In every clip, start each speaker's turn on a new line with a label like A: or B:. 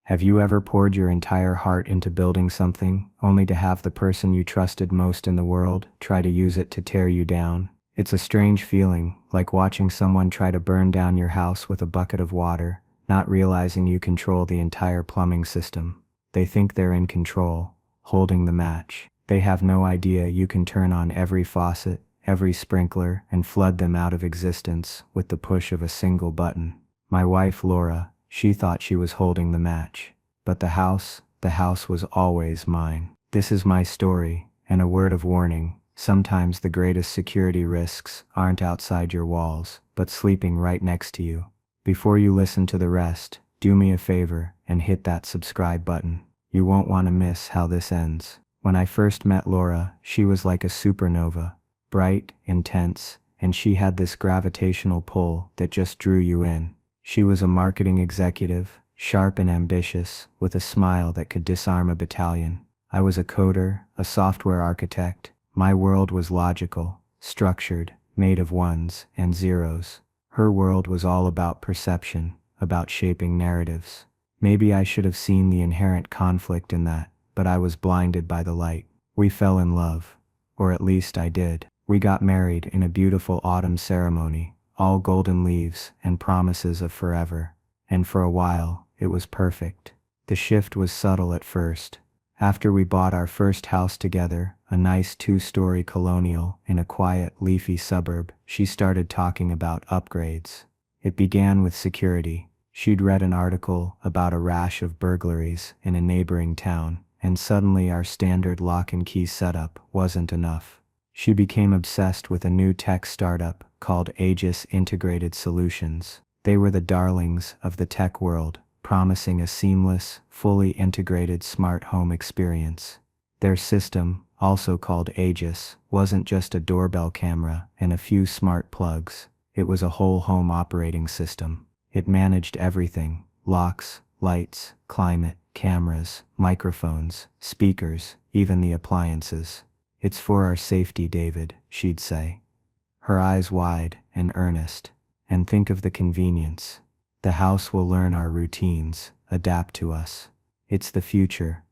A: Have you ever poured your entire heart into building something, only to have the person you trusted most in the world try to use it to tear you down? It's a strange feeling, like watching someone try to burn down your house with a bucket of water, not realizing you control the entire plumbing system. They think they're in control, holding the match. They have no idea you can turn on every faucet, every sprinkler, and flood them out of existence with the push of a single button. My wife Laura, she thought she was holding the match. But the house was always mine. This is my story, and a word of warning: sometimes the greatest security risks aren't outside your walls, but sleeping right next to you. Before you listen to the rest, do me a favor and hit that subscribe button. You won't want to miss how this ends. When I first met Laura, she was like a supernova, bright, intense, and she had this gravitational pull that just drew you in. She was a marketing executive, sharp and ambitious, with a smile that could disarm a battalion. I was a coder, a software architect. My world was logical, structured, made of ones and zeros. Her world was all about perception, about shaping narratives. Maybe I should have seen the inherent conflict in that, but I was blinded by the light. We fell in love, or at least I did. We got married in a beautiful autumn ceremony, all golden leaves and promises of forever. And for a while, it was perfect. The shift was subtle at first. After we bought our first house together, a nice 2-story colonial in a quiet, leafy suburb, she started talking about upgrades. It began with security. She'd read an article about a rash of burglaries in a neighboring town, and suddenly our standard lock and key setup wasn't enough. She became obsessed with a new tech startup called Aegis Integrated Solutions. They were the darlings of the tech world, promising a seamless, fully integrated smart home experience. Their system, also called Aegis, wasn't just a doorbell camera and a few smart plugs. It was a whole home operating system. It managed everything: locks, lights, climate, cameras, microphones, speakers, even the appliances. "It's for our safety, David," she'd say, her eyes wide and earnest. "And think of the convenience. The house will learn our routines, adapt to us. It's the future."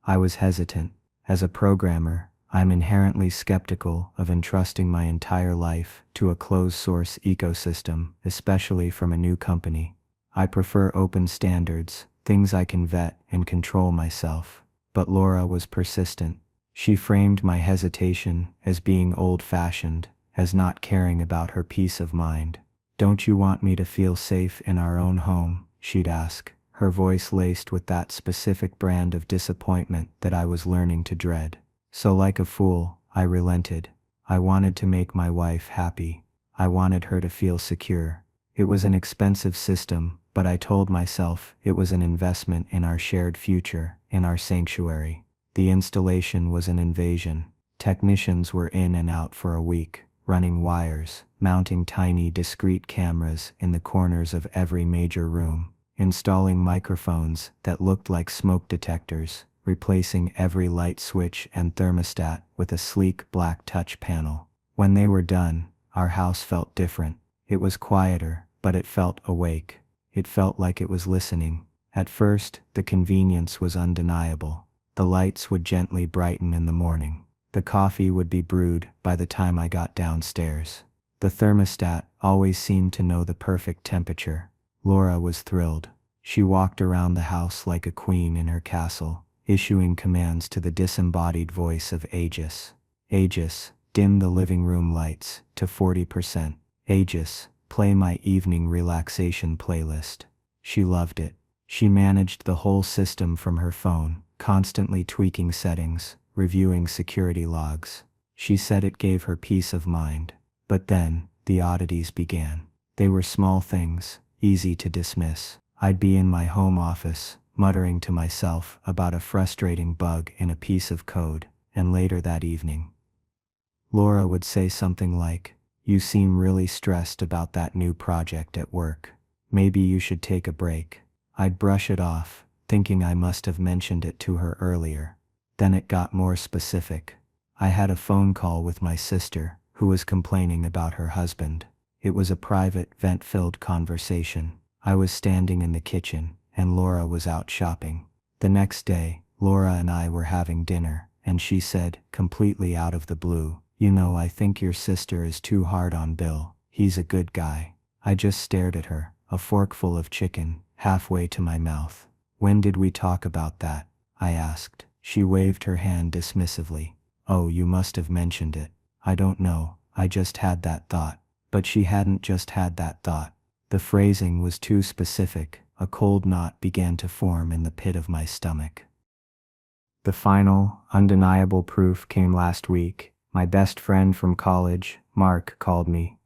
A: I was hesitant. As a programmer, I'm inherently skeptical of entrusting my entire life to a closed-source ecosystem, especially from a new company. I prefer open standards, things I can vet and control myself. But Laura was persistent. She framed my hesitation as being old-fashioned, as not caring about her peace of mind. "Don't you want me to feel safe in our own home?" she'd ask, her voice laced with that specific brand of disappointment that I was learning to dread. So like a fool, I relented. I wanted to make my wife happy. I wanted her to feel secure. It was an expensive system, but I told myself it was an investment in our shared future, in our sanctuary. The installation was an invasion. Technicians were in and out for a week, running wires, mounting tiny discrete cameras in the corners of every major room, installing microphones that looked like smoke detectors, replacing every light switch and thermostat with a sleek black touch panel. When they were done, our house felt different. It was quieter, but it felt awake. It felt like it was listening. At first, the convenience was undeniable. The lights would gently brighten in the morning. The coffee would be brewed by the time I got downstairs. The thermostat always seemed to know the perfect temperature. Laura was thrilled. She walked around the house like a queen in her castle, issuing commands to the disembodied voice of Aegis. "Aegis, dim the living room lights to 40%. Aegis, play my evening relaxation playlist." She loved it. She managed the whole system from her phone, constantly tweaking settings, reviewing security logs. She said it gave her peace of mind. But then, the oddities began. They were small things, easy to dismiss. I'd be in my home office, muttering to myself about a frustrating bug in a piece of code, and later that evening, Laura would say something like, "You seem really stressed about that new project at work. Maybe you should take a break." I'd brush it off, thinking I must have mentioned it to her earlier. Then it got more specific. I had a phone call with my sister, who was complaining about her husband. It was a private, vent-filled conversation. I was standing in the kitchen, and Laura was out shopping. The next day, Laura and I were having dinner, and she said, completely out of the blue, "You know, I think your sister is too hard on Bill. He's a good guy." I just stared at her, a forkful of chicken, halfway to my mouth. "When did we talk about that?" I asked. She waved her hand dismissively. "Oh, you must have mentioned it." "I don't know, I just had that thought." But she hadn't just had that thought. The phrasing was too specific. A cold knot began to form in the pit of my stomach. The final, undeniable proof came last week. My best friend from college, Mark, called me.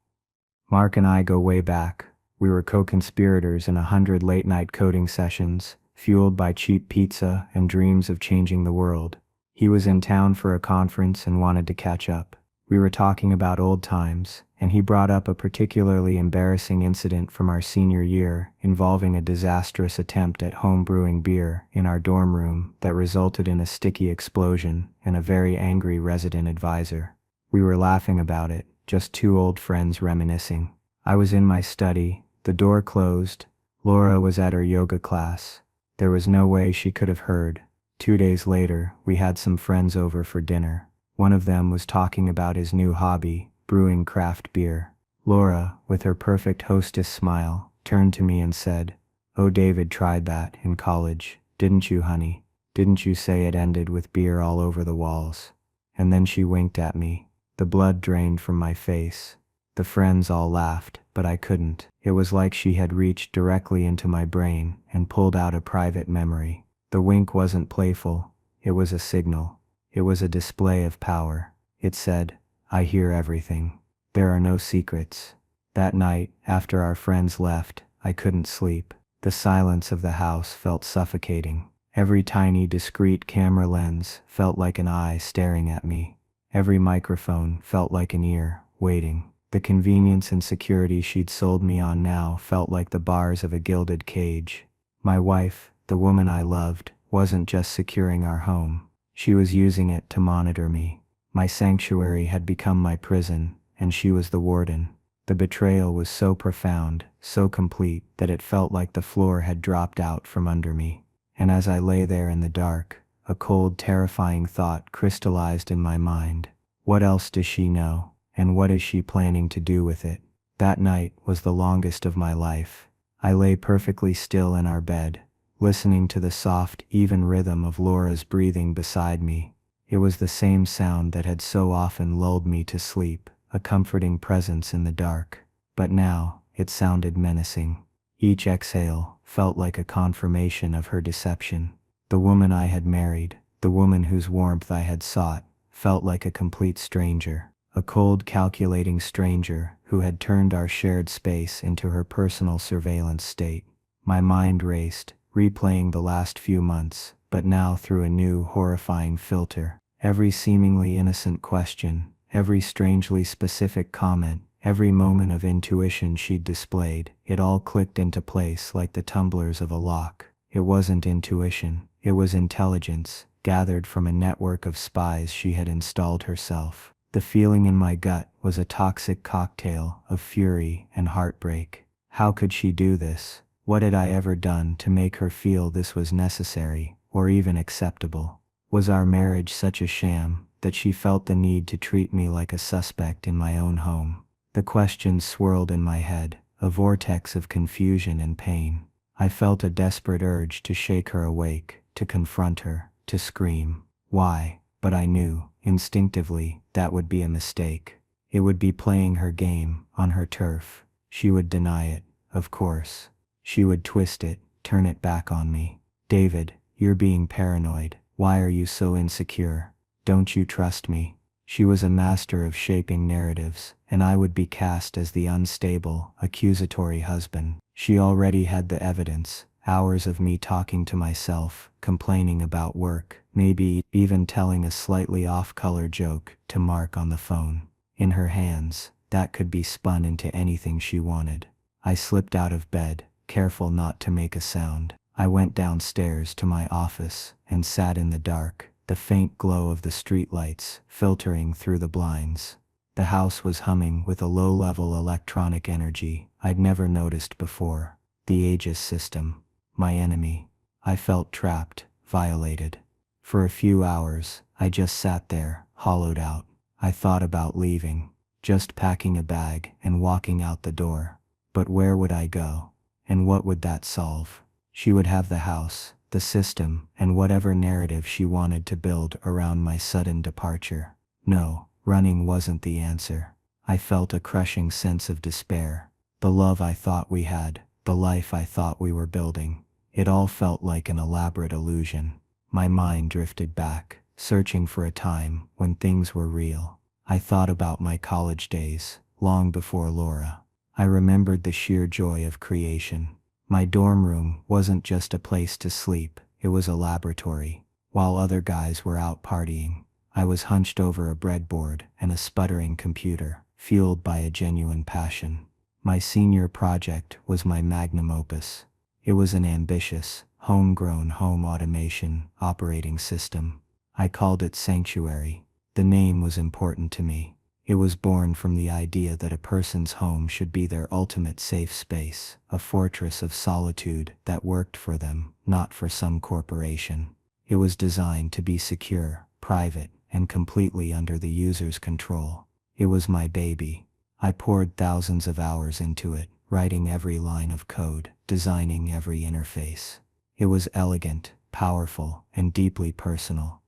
A: Mark and I go way back. We were co-conspirators in 100 late-night coding sessions, fueled by cheap pizza and dreams of changing the world. He was in town for a conference and wanted to catch up. We were talking about old times, and he brought up a particularly embarrassing incident from our senior year involving a disastrous attempt at home brewing beer in our dorm room that resulted in a sticky explosion and a very angry resident advisor. We were laughing about it, just two old friends reminiscing. I was in my study, the door closed. Laura was at her yoga class. There was no way she could have heard. 2 days later, we had some friends over for dinner. One of them was talking about his new hobby, brewing craft beer. Laura, with her perfect hostess smile, turned to me and said, "Oh, David tried that in college, didn't you, honey? Didn't you say it ended with beer all over the walls?" And then she winked at me. The blood drained from my face. The friends all laughed, but I couldn't. It was like she had reached directly into my brain and pulled out a private memory. The wink wasn't playful. It was a signal. It was a display of power. It said, "I hear everything. There are no secrets." That night, after our friends left, I couldn't sleep. The silence of the house felt suffocating. Every tiny, discreet camera lens felt like an eye staring at me. Every microphone felt like an ear, waiting. The convenience and security she'd sold me on now felt like the bars of a gilded cage. My wife, the woman I loved, wasn't just securing our home. She was using it to monitor me. My sanctuary had become my prison, and she was the warden. The betrayal was so profound, so complete, that it felt like the floor had dropped out from under me. And as I lay there in the dark, a cold, terrifying thought crystallized in my mind. What else does she know, and what is she planning to do with it? That night was the longest of my life. I lay perfectly still in our bed, listening to the soft, even rhythm of Laura's breathing beside me. It was the same sound that had so often lulled me to sleep, a comforting presence in the dark. But now, it sounded menacing. Each exhale felt like a confirmation of her deception. The woman I had married, the woman whose warmth I had sought, felt like a complete stranger. A cold, calculating stranger who had turned our shared space into her personal surveillance state. My mind raced, replaying the last few months, but now through a new, horrifying filter. Every seemingly innocent question, every strangely specific comment, every moment of intuition she'd displayed, it all clicked into place like the tumblers of a lock. It wasn't intuition, it was intelligence, gathered from a network of spies she had installed herself. The feeling in my gut was a toxic cocktail of fury and heartbreak. How could she do this? What had I ever done to make her feel this was necessary, or even acceptable? Was our marriage such a sham that she felt the need to treat me like a suspect in my own home? The questions swirled in my head, a vortex of confusion and pain. I felt a desperate urge to shake her awake, to confront her, to scream. Why? But I knew, instinctively, that would be a mistake. It would be playing her game, on her turf. She would deny it, of course. She would twist it, turn it back on me. "David, you're being paranoid. Why are you so insecure? Don't you trust me?" She was a master of shaping narratives, and I would be cast as the unstable, accusatory husband. She already had the evidence, hours of me talking to myself, complaining about work, maybe even telling a slightly off-color joke to Mark on the phone. In her hands, that could be spun into anything she wanted. I slipped out of bed, careful not to make a sound. I went downstairs to my office and sat in the dark, the faint glow of the streetlights filtering through the blinds. The house was humming with a low-level electronic energy I'd never noticed before. The Aegis system. my enemy. I felt trapped, violated. For a few hours, I just sat there, hollowed out. I thought about leaving, just packing a bag and walking out the door. But where would I go? And what would that solve? She would have the house, the system, and whatever narrative she wanted to build around my sudden departure. No, running wasn't the answer. I felt a crushing sense of despair. The love I thought we had, the life I thought we were building, it all felt like an elaborate illusion. My mind drifted back, searching for a time when things were real. I thought about my college days, long before Laura. I remembered the sheer joy of creation. My dorm room wasn't just a place to sleep, it was a laboratory. While other guys were out partying, I was hunched over a breadboard and a sputtering computer, fueled by a genuine passion. My senior project was my magnum opus. It was an ambitious, homegrown home automation operating system. I called it Sanctuary. The name was important to me. It was born from the idea that a person's home should be their ultimate safe space, a fortress of solitude that worked for them, not for some corporation. It was designed to be secure, private, and completely under the user's control. It was my baby. I poured thousands of hours into it, writing every line of code, designing every interface. It was elegant, powerful, and deeply personal.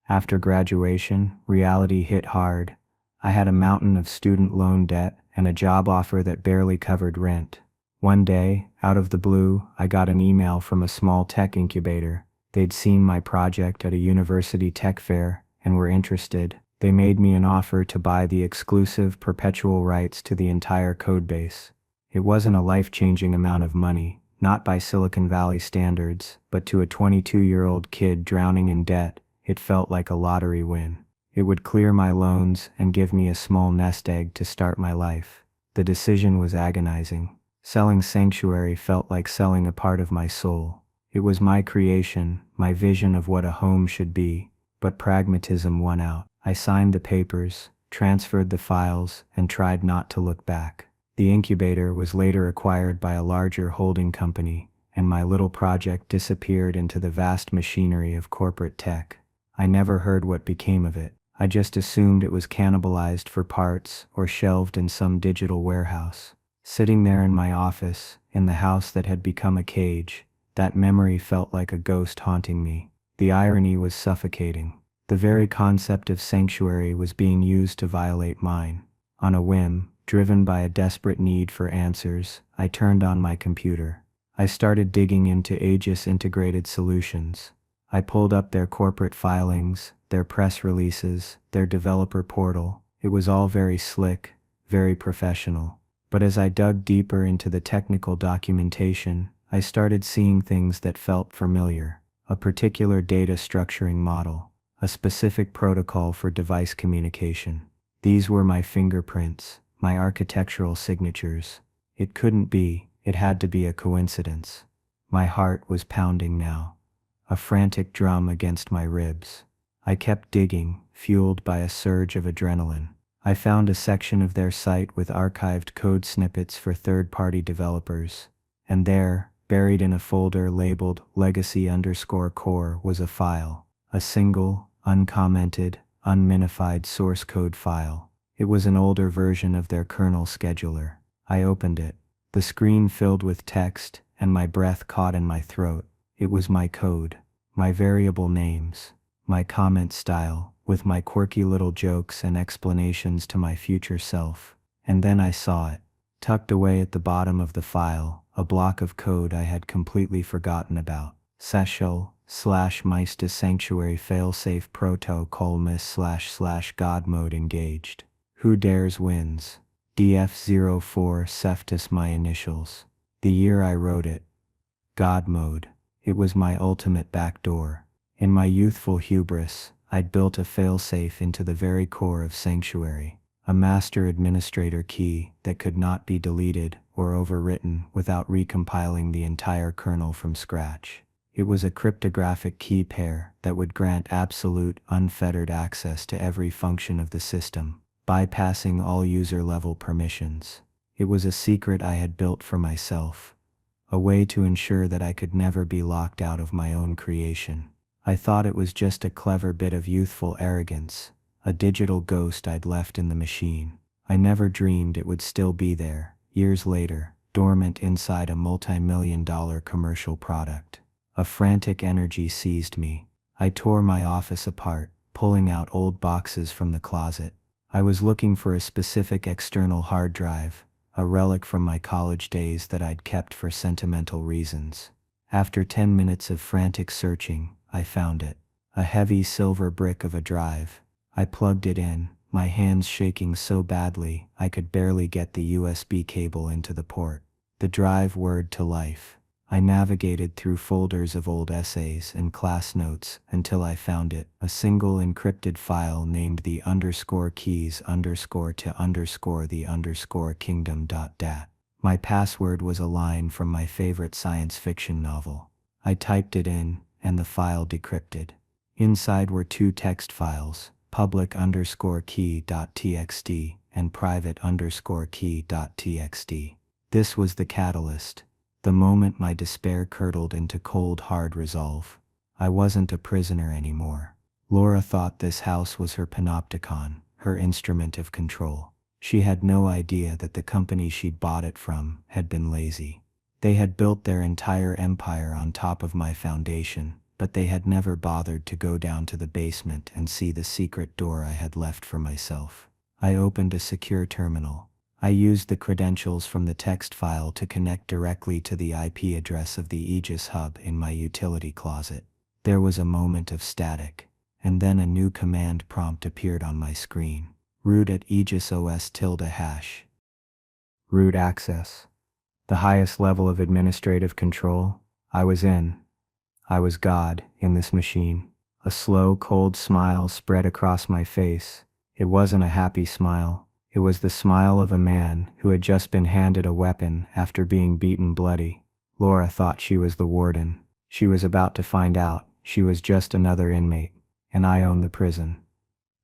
A: After graduation, reality hit hard. I had a mountain of student loan debt and a job offer that barely covered rent. One day, out of the blue, I got an email from a small tech incubator. They'd seen my project at a university tech fair and were interested. They made me an offer to buy the exclusive perpetual rights to the entire codebase. It wasn't a life-changing amount of money, not by Silicon Valley standards, but to a 22-year-old kid drowning in debt, it felt like a lottery win. It would clear my loans and give me a small nest egg to start my life. The decision was agonizing. Selling Sanctuary felt like selling a part of my soul. It was my creation, my vision of what a home should be, but pragmatism won out. I signed the papers, transferred the files, and tried not to look back. The incubator was later acquired by a larger holding company, and my little project disappeared into the vast machinery of corporate tech. I never heard what became of it. I just assumed it was cannibalized for parts or shelved in some digital warehouse. Sitting there in my office, in the house that had become a cage, that memory felt like a ghost haunting me. The irony was suffocating. The very concept of Sanctuary was being used to violate mine. On a whim, driven by a desperate need for answers, I turned on my computer. I started digging into Aegis Integrated Solutions. I pulled up their corporate filings, their press releases, their developer portal. It was all very slick, very professional. But as I dug deeper into the technical documentation, I started seeing things that felt familiar. A particular data structuring model, a specific protocol for device communication. These were my fingerprints, my architectural signatures. It couldn't be, it had to be a coincidence. My heart was pounding now, a frantic drum against my ribs. I kept digging, fueled by a surge of adrenaline. I found a section of their site with archived code snippets for third-party developers. And there, buried in a folder labeled legacy_core, was a file. A single, uncommented, unminified source code file. It was an older version of their kernel scheduler. I opened it. The screen filled with text, and my breath caught in my throat. It was my code, my variable names, my comment style, with my quirky little jokes and explanations to my future self. And then I saw it. Tucked away at the bottom of the file, a block of code I had completely forgotten about. /meiste sanctuary failsafe proto colmis /god mode engaged. Who dares wins. DF04 Ceftus my initials. The year I wrote it. God mode. It was my ultimate backdoor. In my youthful hubris, I'd built a failsafe into the very core of Sanctuary. A master administrator key that could not be deleted or overwritten without recompiling the entire kernel from scratch. It was a cryptographic key pair that would grant absolute, unfettered access to every function of the system, bypassing all user-level permissions. It was a secret I had built for myself. a way to ensure that I could never be locked out of my own creation. I thought it was just a clever bit of youthful arrogance, a digital ghost I'd left in the machine. I never dreamed it would still be there, years later, dormant inside a multi-million-dollar commercial product. A frantic energy seized me. I tore my office apart, pulling out old boxes from the closet. I was looking for a specific external hard drive, a relic from my college days that I'd kept for sentimental reasons. After 10 minutes of frantic searching, I found it. A heavy silver brick of a drive. I plugged it in, my hands shaking so badly I could barely get the USB cable into the port. The drive whirred to life. I navigated through folders of old essays and class notes until I found it, a single encrypted file named the _keys _ the _kingdom.dat. My password was a line from my favorite science fiction novel. I typed it in, and the file decrypted. Inside were two text files, public_key.txt and private_key.txt. This was the catalyst. The moment my despair curdled into cold, hard resolve. I wasn't a prisoner anymore. Laura thought this house was her panopticon, her instrument of control. She had no idea that the company she'd bought it from had been lazy. They had built their entire empire on top of my foundation, but they had never bothered to go down to the basement and see the secret door I had left for myself. I opened a secure terminal. I used the credentials from the text file to connect directly to the IP address of the Aegis hub in my utility closet. There was a moment of static, and then a new command prompt appeared on my screen. Root at Aegis OS #. Root access. The highest level of administrative control. I was in. I was God in this machine. A slow, cold smile spread across my face. It wasn't a happy smile. It was the smile of a man who had just been handed a weapon after being beaten bloody. Laura thought she was the warden. She was about to find out she was just another inmate, and I owned the prison.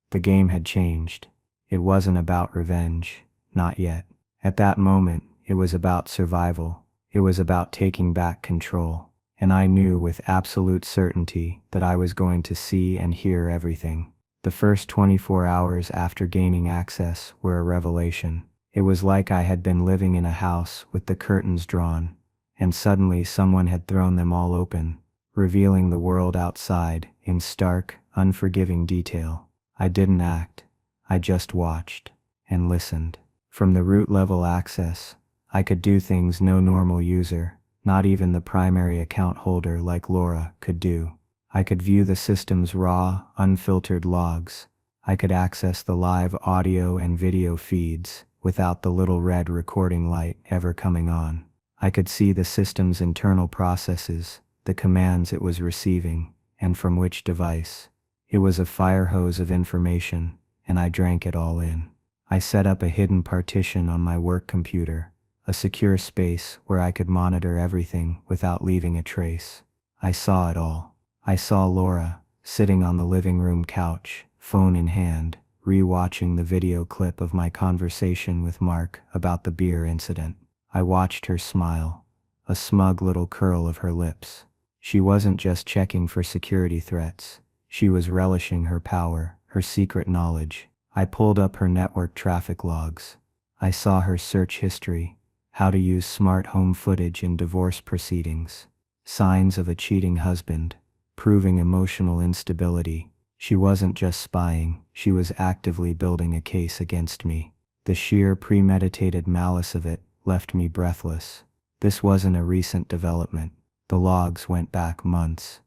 A: The game had changed. It wasn't about revenge, not yet. At that moment, it was about survival. It was about taking back control, and I knew with absolute certainty that I was going to see and hear everything. The first 24 hours after gaining access were a revelation. It was like I had been living in a house with the curtains drawn, and suddenly someone had thrown them all open, revealing the world outside in stark, unforgiving detail. I didn't act. I just watched and listened. From the root level access, I could do things no normal user, not even the primary account holder like Laura, could do. I could view the system's raw, unfiltered logs. I could access the live audio and video feeds without the little red recording light ever coming on. I could see the system's internal processes, the commands it was receiving, and from which device. It was a fire hose of information, and I drank it all in. I set up a hidden partition on my work computer, a secure space where I could monitor everything without leaving a trace. I saw it all. I saw Laura, sitting on the living room couch, phone in hand, re-watching the video clip of my conversation with Mark about the beer incident. I watched her smile, a smug little curl of her lips. She wasn't just checking for security threats. She was relishing her power, her secret knowledge. I pulled up her network traffic logs. I saw her search history, how to use smart home footage in divorce proceedings, signs of a cheating husband, proving emotional instability. She wasn't just spying, she was actively building a case against me. The sheer premeditated malice of it left me breathless. This wasn't a recent development. The logs went back months.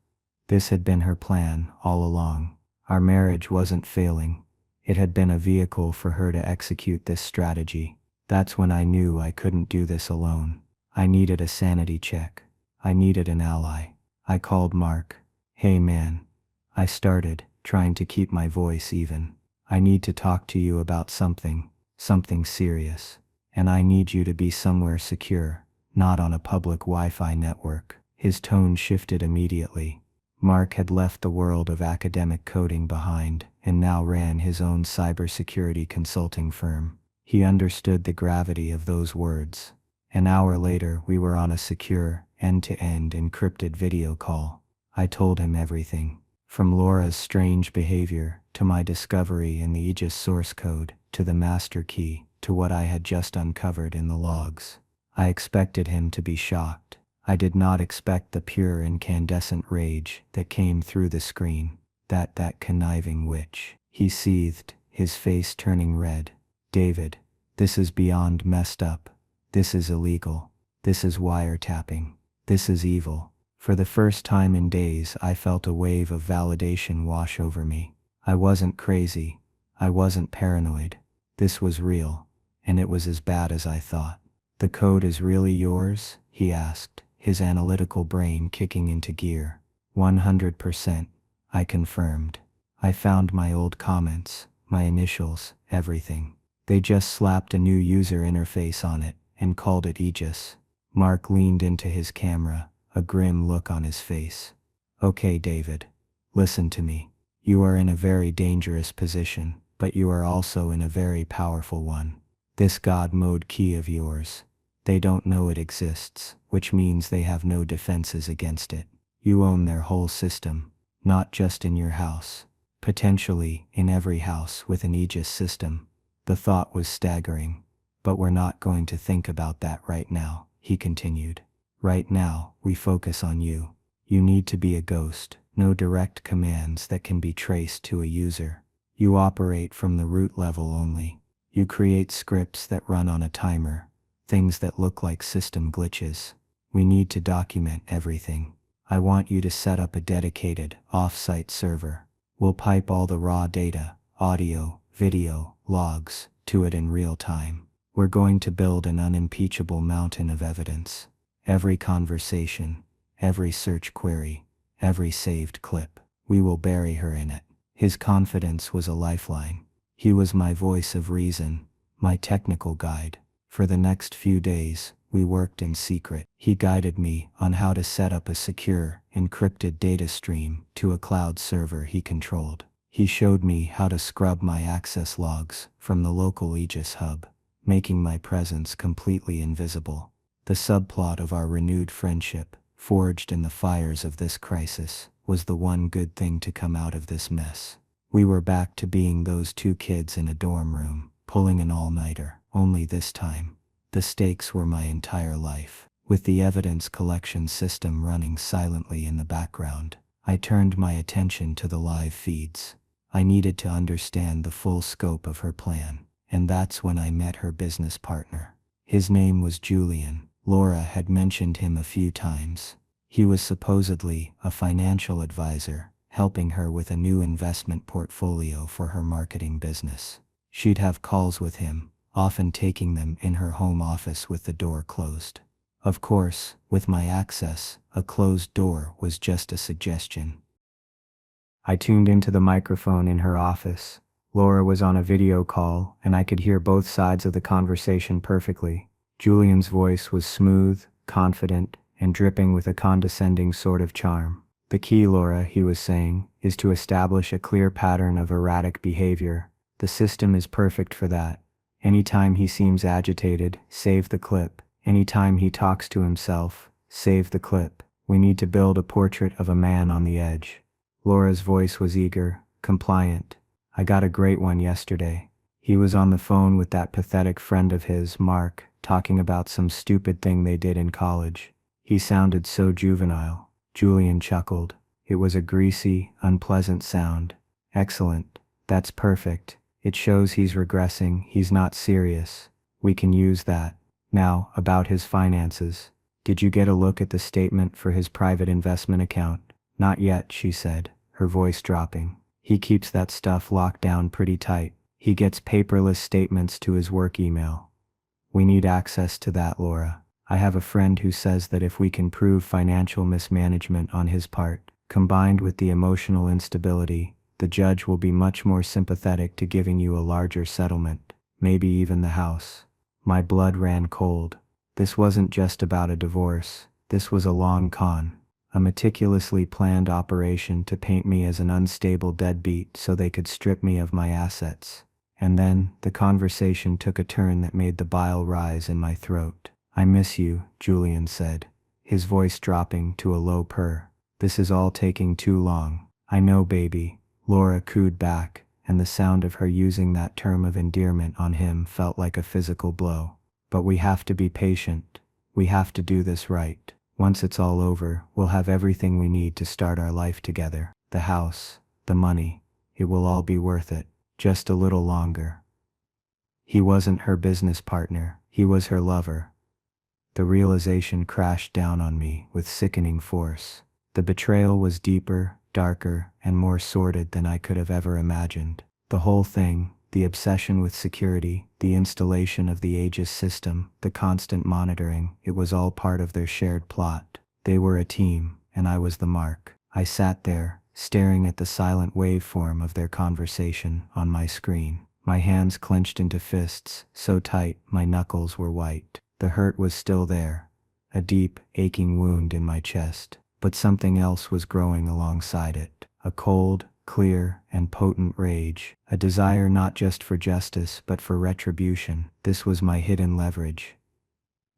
A: This had been her plan all along. Our marriage wasn't failing. It had been a vehicle for her to execute this strategy. That's when I knew I couldn't do this alone. I needed a sanity check. I needed an ally. I called Mark. "Hey man," I started, trying to keep my voice even. "I need to talk to you about something serious. And I need you to be somewhere secure, not on a public Wi-Fi network." His tone shifted immediately. Mark had left the world of academic coding behind and now ran his own cybersecurity consulting firm. He understood the gravity of those words. An hour later, we were on a secure, end-to-end encrypted video call. I told him everything. From Laura's strange behavior, to my discovery in the Aegis source code, to the master key, to what I had just uncovered in the logs. I expected him to be shocked. I did not expect the pure incandescent rage that came through the screen. That conniving witch. He seethed, his face turning red. David, this is beyond messed up. This is illegal. This is wiretapping. This is evil. For the first time in days, I felt a wave of validation wash over me. I wasn't crazy. I wasn't paranoid. This was real, and it was as bad as I thought. The code is really yours? He asked, his analytical brain kicking into gear. 100%, I confirmed. I found my old comments, my initials, everything. They just slapped a new user interface on it and called it Aegis. Mark leaned into his camera, a grim look on his face. Okay, David. Listen to me. You are in a very dangerous position, but you are also in a very powerful one. This God mode key of yours. They don't know it exists, which means they have no defenses against it. You own their whole system, not just in your house. Potentially in every house with an Aegis system. The thought was staggering. But we're not going to think about that right now, he continued. Right now, we focus on you. You need to be a ghost, no direct commands that can be traced to a user. You operate from the root level only. You create scripts that run on a timer, things that look like system glitches. We need to document everything. I want you to set up a dedicated, off-site server. We'll pipe all the raw data, audio, video, logs, to it in real time. We're going to build an unimpeachable mountain of evidence. Every conversation, every search query, every saved clip. We will bury her in it. His confidence was a lifeline. He was my voice of reason, my technical guide. For the next few days, we worked in secret. He guided me on how to set up a secure, encrypted data stream to a cloud server he controlled. He showed me how to scrub my access logs from the local Aegis hub, making my presence completely invisible. The subplot of our renewed friendship, forged in the fires of this crisis, was the one good thing to come out of this mess. We were back to being those two kids in a dorm room, pulling an all-nighter, only this time. The stakes were my entire life. With the evidence collection system running silently in the background, I turned my attention to the live feeds. I needed to understand the full scope of her plan, and that's when I met her business partner. His name was Julian. Laura had mentioned him a few times. He was supposedly a financial advisor, helping her with a new investment portfolio for her marketing business. She'd have calls with him, often taking them in her home office with the door closed. Of course, with my access, a closed door was just a suggestion. I tuned into the microphone in her office. Laura was on a video call, and I could hear both sides of the conversation perfectly. Julian's voice was smooth, confident, and dripping with a condescending sort of charm. The key, Laura, he was saying, is to establish a clear pattern of erratic behavior. The system is perfect for that. Anytime he seems agitated, save the clip. Anytime he talks to himself, save the clip. We need to build a portrait of a man on the edge. Laura's voice was eager, compliant. I got a great one yesterday. He was on the phone with that pathetic friend of his, Mark, talking about some stupid thing they did in college. He sounded so juvenile. Julian chuckled. It was a greasy, unpleasant sound. Excellent. That's perfect. It shows he's regressing, he's not serious. We can use that. Now, about his finances. Did you get a look at the statement for his private investment account? Not yet, she said, her voice dropping. He keeps that stuff locked down pretty tight. He gets paperless statements to his work email. We need access to that, Laura. I have a friend who says that if we can prove financial mismanagement on his part, combined with the emotional instability, the judge will be much more sympathetic to giving you a larger settlement, maybe even the house. My blood ran cold. This wasn't just about a divorce. This was a long con. A meticulously planned operation to paint me as an unstable deadbeat so they could strip me of my assets. And then, the conversation took a turn that made the bile rise in my throat. I miss you, Julian said, his voice dropping to a low purr. This is all taking too long. I know, baby, Laura cooed back, and the sound of her using that term of endearment on him felt like a physical blow. But we have to be patient. We have to do this right. Once it's all over, we'll have everything we need to start our life together. The house, the money, it will all be worth it. Just a little longer. He wasn't her business partner, he was her lover. The realization crashed down on me with sickening force. The betrayal was deeper, darker, and more sordid than I could have ever imagined. The whole thing, the obsession with security, the installation of the Aegis system, the constant monitoring, it was all part of their shared plot. They were a team, and I was the mark. I sat there, staring at the silent waveform of their conversation on my screen. My hands clenched into fists, so tight my knuckles were white. The hurt was still there, a deep, aching wound in my chest, but something else was growing alongside it. A cold, clear, and potent rage, a desire not just for justice but for retribution. This was my hidden leverage.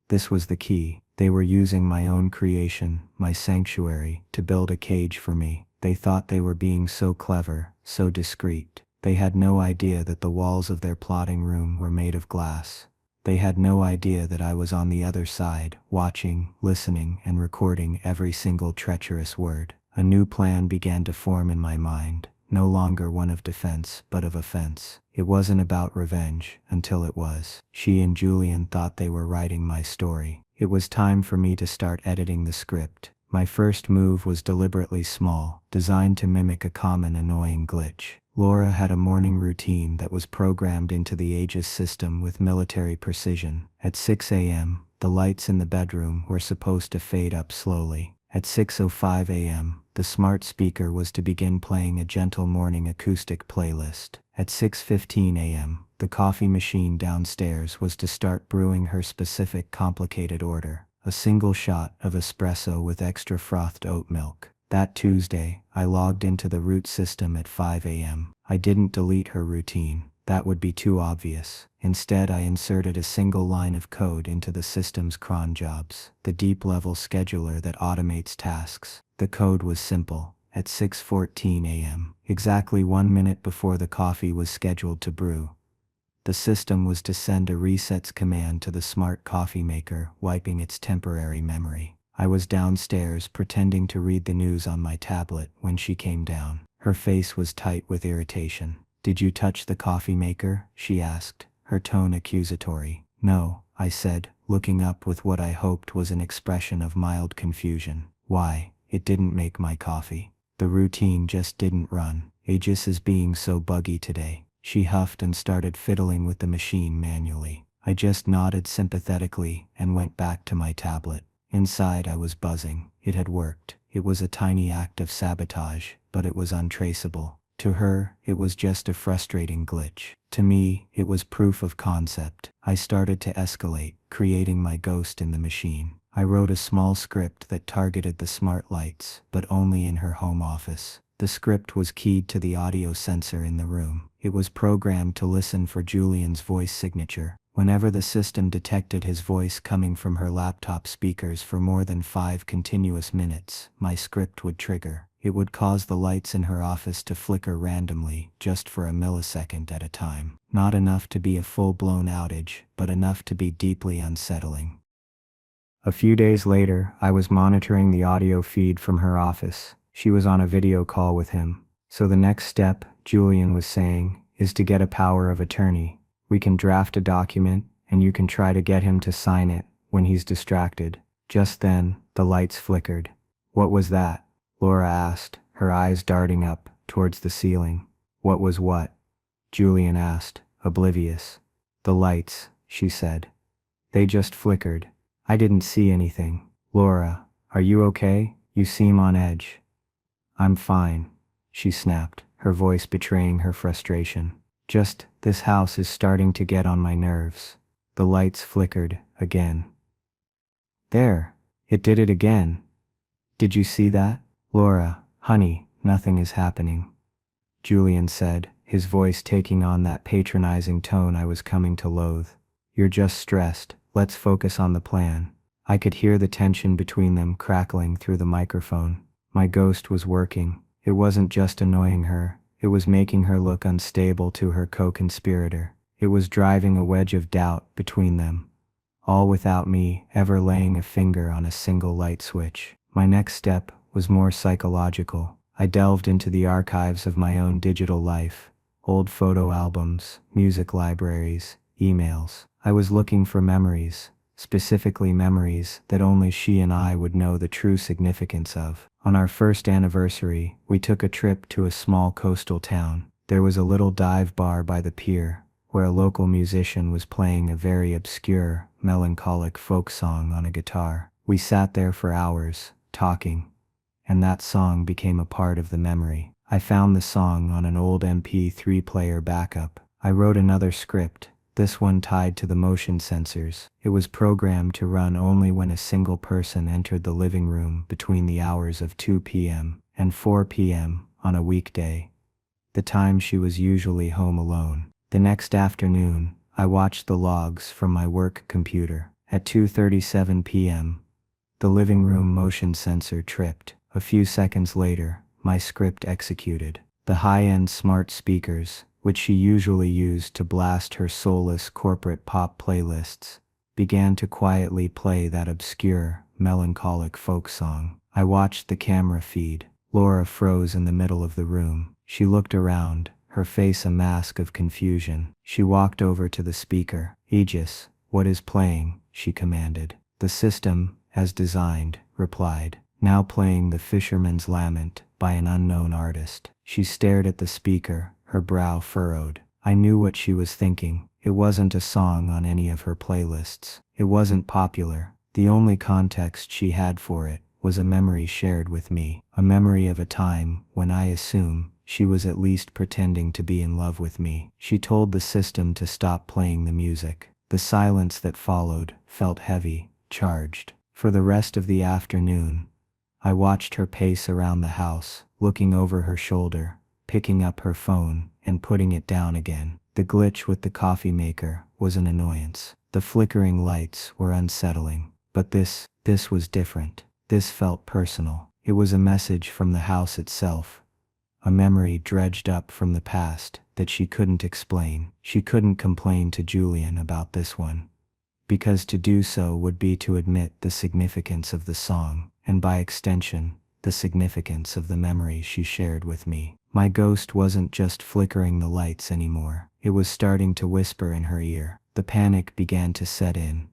A: This was the key. They were using my own creation, my sanctuary, to build a cage for me. They thought they were being so clever, so discreet. They had no idea that the walls of their plotting room were made of glass. They had no idea that I was on the other side, watching, listening, and recording every single treacherous word. A new plan began to form in my mind, no longer one of defense, but of offense. It wasn't about revenge, until it was. She and Julian thought they were writing my story. It was time for me to start editing the script. My first move was deliberately small, designed to mimic a common annoying glitch. Laura had a morning routine that was programmed into the Aegis system with military precision. At 6 a.m., the lights in the bedroom were supposed to fade up slowly. At 6:05 a.m., the smart speaker was to begin playing a gentle morning acoustic playlist. At 6:15 a.m., the coffee machine downstairs was to start brewing her specific complicated order, a single shot of espresso with extra frothed oat milk. That Tuesday, I logged into the root system at 5 a.m. I didn't delete her routine. That would be too obvious. Instead, I inserted a single line of code into the system's cron jobs, the deep-level scheduler that automates tasks. The code was simple. At 6:14 a.m., exactly 1 minute before the coffee was scheduled to brew, the system was to send a resets command to the smart coffee maker, wiping its temporary memory. I was downstairs pretending to read the news on my tablet when she came down. Her face was tight with irritation. "Did you touch the coffee maker?" she asked, her tone accusatory. "No," I said, looking up with what I hoped was an expression of mild confusion. "Why? It didn't make my coffee. The routine just didn't run. Aegis is being so buggy today." She huffed and started fiddling with the machine manually. I just nodded sympathetically and went back to my tablet. Inside I was buzzing. It had worked. It was a tiny act of sabotage, but it was untraceable. To her, it was just a frustrating glitch. To me, it was proof of concept. I started to escalate, creating my ghost in the machine. I wrote a small script that targeted the smart lights, but only in her home office. The script was keyed to the audio sensor in the room. It was programmed to listen for Julian's voice signature. Whenever the system detected his voice coming from her laptop speakers for more than 5 continuous minutes, my script would trigger. It would cause the lights in her office to flicker randomly, just for a millisecond at a time. Not enough to be a full-blown outage, but enough to be deeply unsettling. A few days later, I was monitoring the audio feed from her office. She was on a video call with him. "So the next step," Julian was saying, "is to get a power of attorney. We can draft a document, and you can try to get him to sign it when he's distracted." Just then, the lights flickered. "What was that?" Laura asked, her eyes darting up towards the ceiling. "What was what?" Julian asked, oblivious. "The lights," she said. "They just flickered. I didn't see anything." "Laura, are you okay? You seem on edge." "I'm fine," she snapped, her voice betraying her frustration. "Just, this house is starting to get on my nerves." The lights flickered again. "There, it did it again. Did you see that?" "Laura, honey, nothing is happening," Julian said, his voice taking on that patronizing tone I was coming to loathe. "You're just stressed, Let's focus on the plan. I could hear the tension between them crackling through the microphone. My ghost was working. It wasn't just annoying her, it was making her look unstable to her co-conspirator. It was driving a wedge of doubt between them. All without me ever laying a finger on a single light switch. My next step was more psychological. I delved into the archives of my own digital life. Old photo albums, music libraries, emails. I was looking for memories, specifically memories that only she and I would know the true significance of. On our first anniversary, we took a trip to a small coastal town. There was a little dive bar by the pier, where a local musician was playing a very obscure, melancholic folk song on a guitar. We sat there for hours, talking, and that song became a part of the memory. I found the song on an old MP3 player backup. I wrote another script, this one tied to the motion sensors. It was programmed to run only when a single person entered the living room between the hours of 2 p.m. and 4 p.m. on a weekday, the time she was usually home alone. The next afternoon, I watched the logs from my work computer. At 2:37 p.m., the living room motion sensor tripped. A few seconds later, my script executed. The high-end smart speakers, which she usually used to blast her soulless corporate pop playlists, began to quietly play that obscure, melancholic folk song. I watched the camera feed. Laura froze in the middle of the room. She looked around, her face a mask of confusion. She walked over to the speaker. "Aegis, what is playing?" she commanded. "The system, as designed," replied. "Now playing The Fisherman's Lament by an unknown artist." She stared at the speaker, her brow furrowed. I knew what she was thinking. It wasn't a song on any of her playlists. It wasn't popular. The only context she had for it was a memory shared with me. A memory of a time when I assume she was at least pretending to be in love with me. She told the system to stop playing the music. The silence that followed felt heavy, charged. For the rest of the afternoon, I watched her pace around the house, looking over her shoulder, picking up her phone, and putting it down again. The glitch with the coffee maker was an annoyance. The flickering lights were unsettling. But this was different. This felt personal. It was a message from the house itself. A memory dredged up from the past that she couldn't explain. She couldn't complain to Julian about this one, because to do so would be to admit the significance of the song, and by extension, the significance of the memory she shared with me. My ghost wasn't just flickering the lights anymore. It was starting to whisper in her ear. The panic began to set in.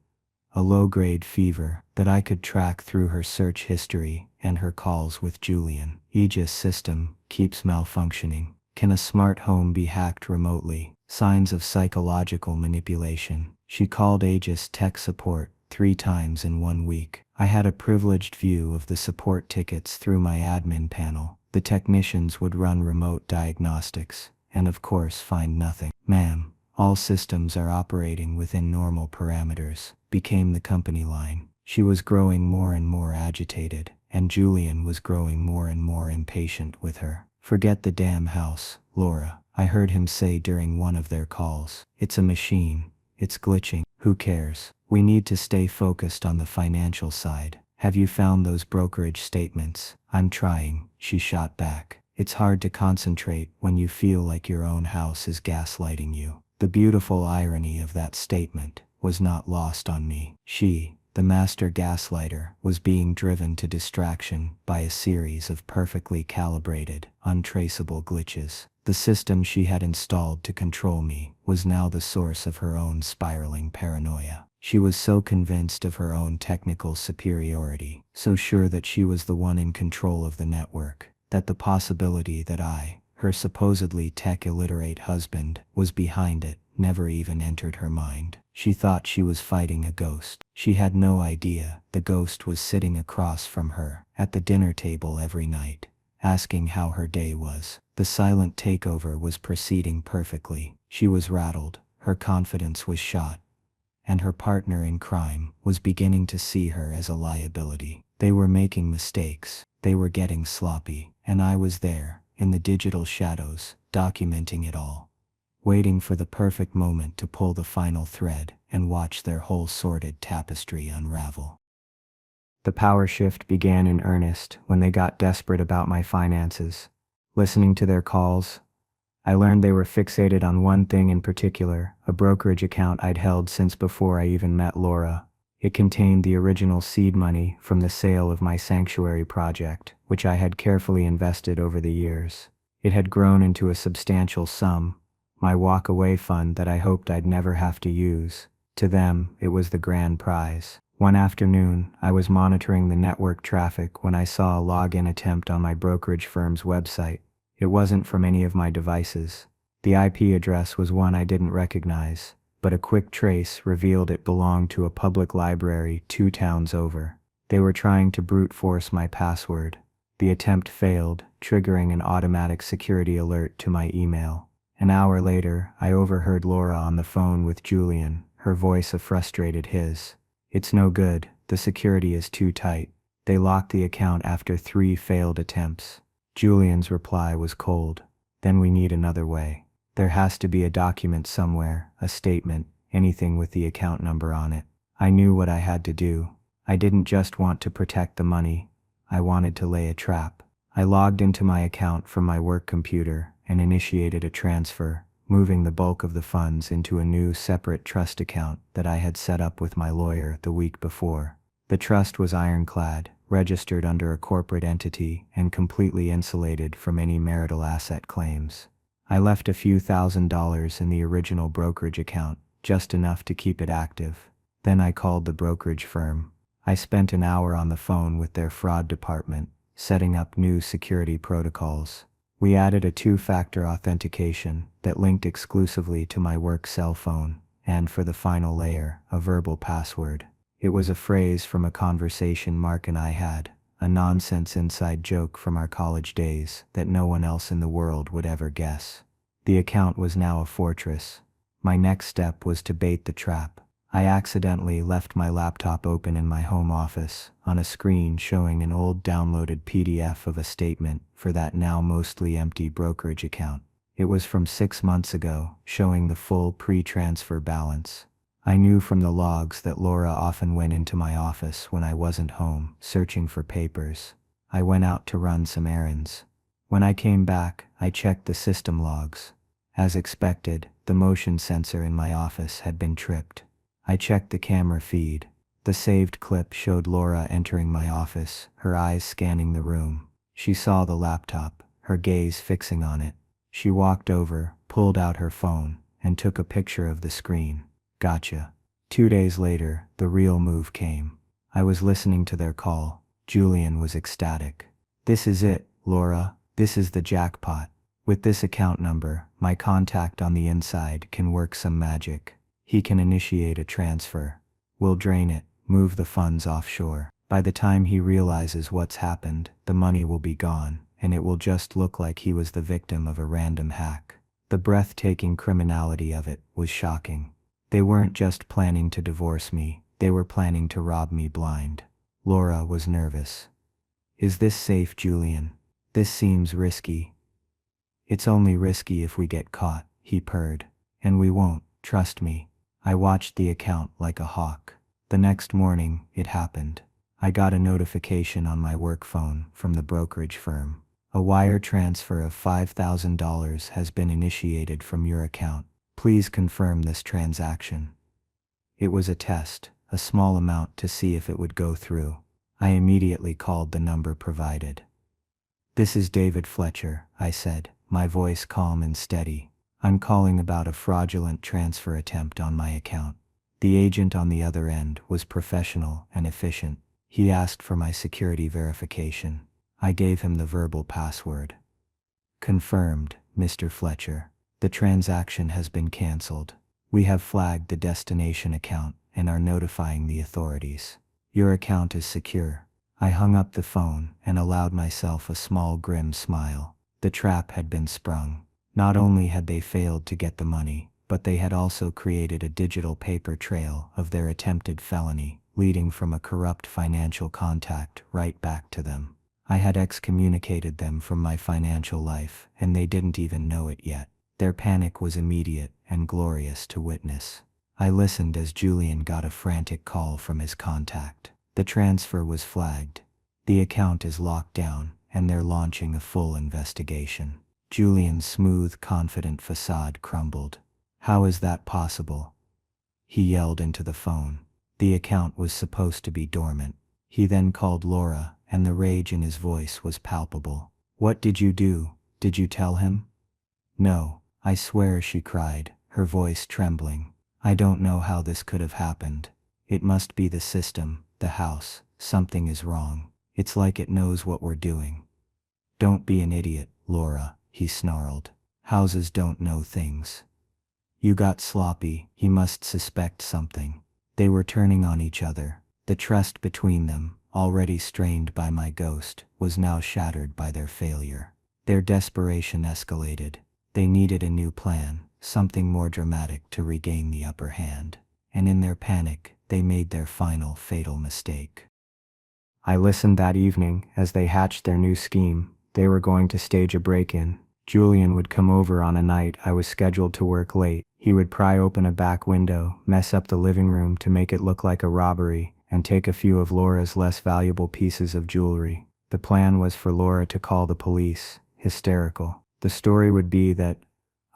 A: A low-grade fever that I could track through her search history and her calls with Julian. Aegis system keeps malfunctioning. Can a smart home be hacked remotely? Signs of psychological manipulation. She called Aegis tech support 3 times in 1 week. I had a privileged view of the support tickets through my admin panel. The technicians would run remote diagnostics, and of course find nothing. "Ma'am, all systems are operating within normal parameters," became the company line. She was growing more and more agitated, and Julian was growing more and more impatient with her. "Forget the damn house, Laura," I heard him say during one of their calls. "It's a machine. It's glitching. Who cares? We need to stay focused on the financial side. Have you found those brokerage statements?" "I'm trying," she shot back. "It's hard to concentrate when you feel like your own house is gaslighting you." The beautiful irony of that statement was not lost on me. She, the master gaslighter, was being driven to distraction by a series of perfectly calibrated, untraceable glitches. The system she had installed to control me was now the source of her own spiraling paranoia. She was so convinced of her own technical superiority, so sure that she was the one in control of the network, that the possibility that I, her supposedly tech-illiterate husband, was behind it never even entered her mind. She thought she was fighting a ghost. She had no idea the ghost was sitting across from her at the dinner table every night, asking how her day was. The silent takeover was proceeding perfectly. She was rattled, her confidence was shot, and her partner in crime was beginning to see her as a liability. They were making mistakes, they were getting sloppy, and I was there, in the digital shadows, documenting it all, waiting for the perfect moment to pull the final thread and watch their whole sordid tapestry unravel. The power shift began in earnest when they got desperate about my finances. Listening to their calls, I learned they were fixated on one thing in particular, a brokerage account I'd held since before I even met Laura. It contained the original seed money from the sale of my sanctuary project, which I had carefully invested over the years. It had grown into a substantial sum, my walk-away fund that I hoped I'd never have to use. To them, it was the grand prize. One afternoon, I was monitoring the network traffic when I saw a login attempt on my brokerage firm's website. It wasn't from any of my devices. The IP address was one I didn't recognize, but a quick trace revealed it belonged to a public library 2 towns over. They were trying to brute force my password. The attempt failed, triggering an automatic security alert to my email. An hour later, I overheard Laura on the phone with Julian, her voice a frustrated hiss. "It's no good, the security is too tight. They locked the account after 3 failed attempts." Julian's reply was cold. "Then we need another way. There has to be a document somewhere, a statement, anything with the account number on it." I knew what I had to do. I didn't just want to protect the money. I wanted to lay a trap. I logged into my account from my work computer and initiated a transfer, moving the bulk of the funds into a new separate trust account that I had set up with my lawyer the week before. The trust was ironclad, registered under a corporate entity, and completely insulated from any marital asset claims. I left a few $1,000s in the original brokerage account, just enough to keep it active. Then I called the brokerage firm. I spent an hour on the phone with their fraud department, setting up new security protocols. We added a 2-factor authentication that linked exclusively to my work cell phone, and for the final layer, a verbal password. It was a phrase from a conversation Mark and I had, a nonsense inside joke from our college days that no one else in the world would ever guess. The account was now a fortress. My next step was to bait the trap. I accidentally left my laptop open in my home office, on a screen showing an old downloaded PDF of a statement for that now mostly empty brokerage account. It was from 6 months ago, showing the full pre-transfer balance. I knew from the logs that Laura often went into my office when I wasn't home, searching for papers. I went out to run some errands. When I came back, I checked the system logs. As expected, the motion sensor in my office had been tripped. I checked the camera feed. The saved clip showed Laura entering my office, her eyes scanning the room. She saw the laptop, her gaze fixing on it. She walked over, pulled out her phone, and took a picture of the screen. "Gotcha." 2 days later, the real move came. I was listening to their call. Julian was ecstatic. "This is it, Laura. This is the jackpot. With this account number, my contact on the inside can work some magic. He can initiate a transfer. We'll drain it, move the funds offshore. By the time he realizes what's happened, the money will be gone, and it will just look like he was the victim of a random hack." The breathtaking criminality of it was shocking. They weren't just planning to divorce me, they were planning to rob me blind. Laura was nervous. "Is this safe, Julian? This seems risky." "It's only risky if we get caught," he purred. "And we won't, trust me." I watched the account like a hawk. The next morning, it happened. I got a notification on my work phone from the brokerage firm. "A wire transfer of $5,000 has been initiated from your account. Please confirm this transaction." It was a test, a small amount to see if it would go through. I immediately called the number provided. "This is David Fletcher," I said, my voice calm and steady. "I'm calling about a fraudulent transfer attempt on my account." The agent on the other end was professional and efficient. He asked for my security verification. I gave him the verbal password. "Confirmed, Mr. Fletcher. The transaction has been canceled. We have flagged the destination account and are notifying the authorities. Your account is secure." I hung up the phone and allowed myself a small grim smile. The trap had been sprung. Not only had they failed to get the money, but they had also created a digital paper trail of their attempted felony, leading from a corrupt financial contact right back to them. I had excommunicated them from my financial life, and they didn't even know it yet. Their panic was immediate and glorious to witness. I listened as Julian got a frantic call from his contact. The transfer was flagged. The account is locked down, and they're launching a full investigation. Julian's smooth, confident facade crumbled. How is that possible? He yelled into the phone. The account was supposed to be dormant. He then called Laura, and the rage in his voice was palpable. What did you do? Did you tell him? No, I swear, she cried, her voice trembling. I don't know how this could have happened. It must be the system, the house. Something is wrong. It's like it knows what we're doing. Don't be an idiot, Laura, he snarled. Houses don't know things. You got sloppy. He must suspect something. They were turning on each other. The trust between them, already strained by my ghost, was now shattered by their failure. Their desperation escalated. They needed a new plan, something more dramatic to regain the upper hand. And in their panic, they made their final fatal mistake. I listened that evening as they hatched their new scheme. They were going to stage a break-in. Julian would come over on a night I was scheduled to work late. He would pry open a back window, mess up the living room to make it look like a robbery, and take a few of Laura's less valuable pieces of jewelry. The plan was for Laura to call the police, hysterical. The story would be that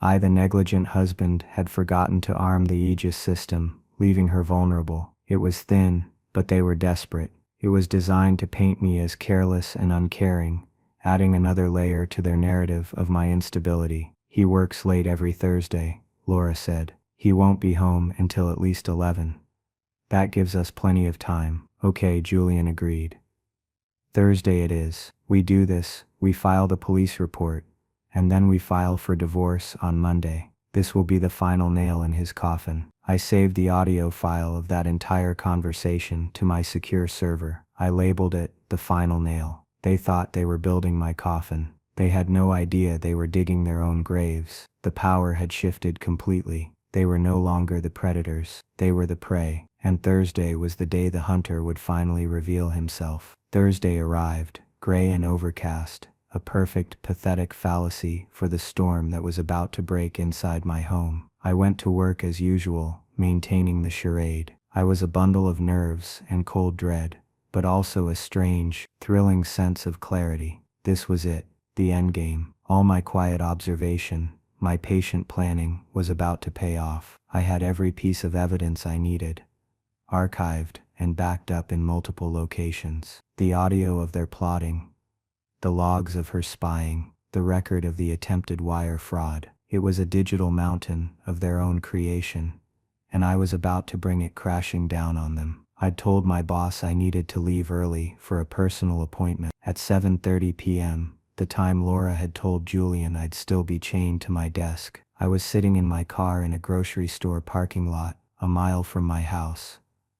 A: I, the negligent husband, had forgotten to arm the Aegis system, leaving her vulnerable. It was thin, but they were desperate. It was designed to paint me as careless and uncaring, adding another layer to their narrative of my instability. He works late every Thursday, Laura said. He won't be home until at least 11. That gives us plenty of time. Okay, Julian agreed. Thursday it is. We do this, we file the police report, and then we file for divorce on Monday. This will be the final nail in his coffin. I saved the audio file of that entire conversation to my secure server. I labeled it the final nail. They thought they were building my coffin. They had no idea they were digging their own graves. The power had shifted completely. They were no longer the predators. They were the prey. And Thursday was the day the hunter would finally reveal himself. Thursday arrived, gray and overcast, a perfect, pathetic fallacy for the storm that was about to break inside my home. I went to work as usual, maintaining the charade. I was a bundle of nerves and cold dread, but also a strange, thrilling sense of clarity. This was it, the endgame. All my quiet observation, my patient planning, was about to pay off. I had every piece of evidence I needed, archived and backed up in multiple locations. The audio of their plotting, the logs of her spying, the record of the attempted wire fraud. It was a digital mountain of their own creation, and I was about to bring it crashing down on them. I'd told my boss I needed to leave early for a personal appointment at 7:30 p.m., the time Laura had told Julian I'd still be chained to my desk. I was sitting in my car in a grocery store parking lot, a mile from my house,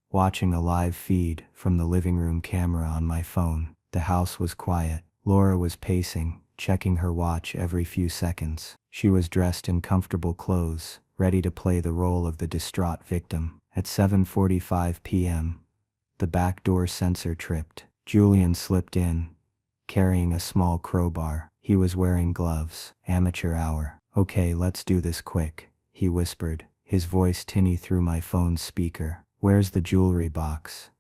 A: watching a live feed from the living room camera on my phone. The house was quiet. Laura was pacing, checking her watch every few seconds. She was dressed in comfortable clothes, ready to play the role of the distraught victim. At 7:45 p.m., the back door sensor tripped. Julian slipped in, carrying a small crowbar. He was wearing gloves. Amateur hour. Okay, let's do this quick, he whispered, his voice tinny through my phone's speaker. Where's the jewelry box?